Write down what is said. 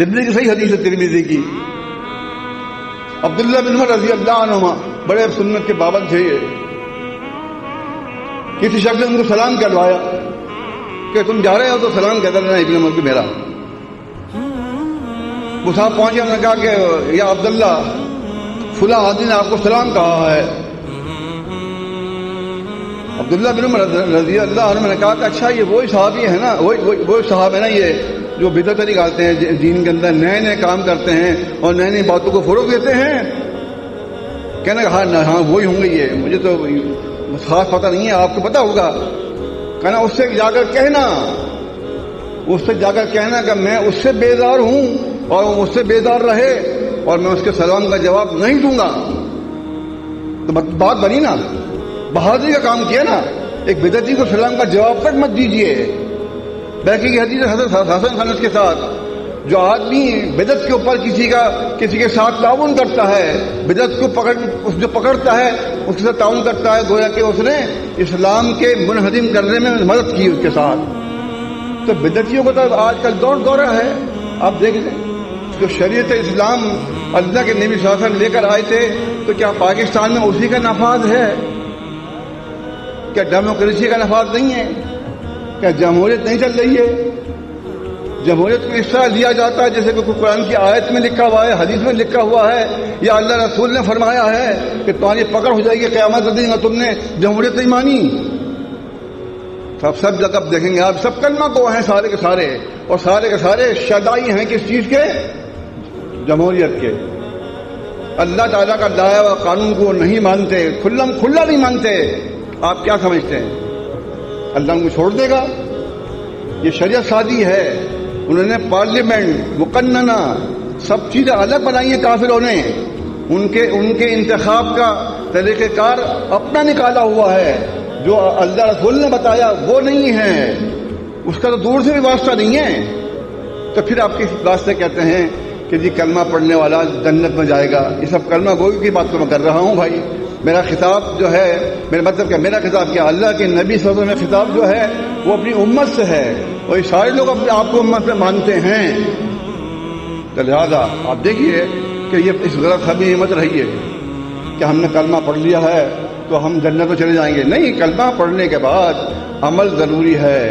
ترمذی کی صحیح حدیث ہے ترمذی کی. عبداللہ بن عمر رضی اللہ عنہما بڑے سنت کے پابند تھے. یہ کسی شخص نے ان کو سلام کروایا کہ تم جا رہے ہو تو سلام کہتا رہنا ابن عمر کو میرا. وہ صاحب پہنچے, انہوں نے کہا کہ یا عبداللہ فلاں آدمی نے آپ کو سلام کہا ہے. عبداللہ بن عمر رضی اللہ عنہ نے کہا کہ اچھا یہ وہی صحابی ہے نا, وہی صحابہ ہے نا یہ جو بدعت نکالتے ہیں دین کے اندر, نئے نئے کام کرتے ہیں اور نئی نئی باتوں کو فروغ دیتے ہیں. کہنا کہ ہاں وہی ہوں گے یہ, مجھے تو خاص پتہ نہیں ہے, آپ کو پتہ ہوگا. کہنا اس سے جا کر کہنا کہ میں اس سے بیزار ہوں اور وہ مجھ سے بیزار رہے اور میں اس کے سلام کا جواب نہیں دوں گا. تو بات بنی نا, بہادری کا کام کیا نا. ایک بدعتی کو سلام کا جواب تک مت دیجیے. باقی کی حدیث حضرت حسن خانت کے ساتھ, جو آدمی بدعت کے اوپر کسی کے ساتھ تعاون کرتا ہے, بدعت کو جو پکڑتا ہے اس کے ساتھ تعاون کرتا ہے, گویا کہ اس نے اسلام کے منہدم کرنے میں مدد کی اس کے ساتھ. تو بدعتیوں کو تو آج کل دورہ ہے. آپ دیکھ لیں جو شریعت اسلام اللہ کے نبی صلی اللہ علیہ وسلم لے کر آئے تھے, تو کیا پاکستان میں اسی کا نفاذ ہے؟ کیا ڈیموکریسی کا نفاذ نہیں ہے؟ کیا جمہوریت نہیں چل رہی ہے؟ جمہوریت کو اس طرح لیا جاتا ہے جیسے کہ قرآن کی آیت میں لکھا ہوا ہے, حدیث میں لکھا ہوا ہے, یا اللہ رسول نے فرمایا ہے کہ تمہاری پکڑ ہو جائے گی قیامت کے دن, تم نے جمہوریت نہیں مانی. سب جگہ دیکھیں گے آپ, سب کلمہ کو ہیں سارے کے سارے, اور سارے کے سارے شدائی ہیں کس چیز کے؟ جمہوریت کے. اللہ تعالیٰ کا لایا ہوا قانون کو نہیں مانتے, کھلا نہیں مانتے. آپ کیا سمجھتے ہیں اللہ ان کو چھوڑ دے گا؟ یہ شریعت سازی ہے. انہوں نے پارلیمنٹ, مقننہ, سب چیزیں الگ بنائی ہیں کافروں نے. ان کے انتخاب کا طریقہ کار اپنا نکالا ہوا ہے, جو اللہ رسول نے بتایا وہ نہیں ہے, اس کا تو دور سے بھی واسطہ نہیں ہے. تو پھر آپ کس واسطے کہتے ہیں کہ جی کلمہ پڑھنے والا جنت میں جائے گا؟ یہ سب کلمہ گوئی کی بات تو میں کر رہا ہوں بھائی. میرا خطاب جو ہے, میرا مطلب کیا, میرا خطاب کیا, اللہ کے نبی صلی اللہ علیہ وسلم کا خطاب جو ہے وہ اپنی امت سے ہے, اور یہ سارے لوگ اپنے آپ کو امت سے مانتے ہیں. تو لہٰذا آپ دیکھیے کہ یہ اس غلط فہمی مت رہیے کہ ہم نے کلمہ پڑھ لیا ہے تو ہم جنت میں چلے جائیں گے. نہیں, کلمہ پڑھنے کے بعد عمل ضروری ہے.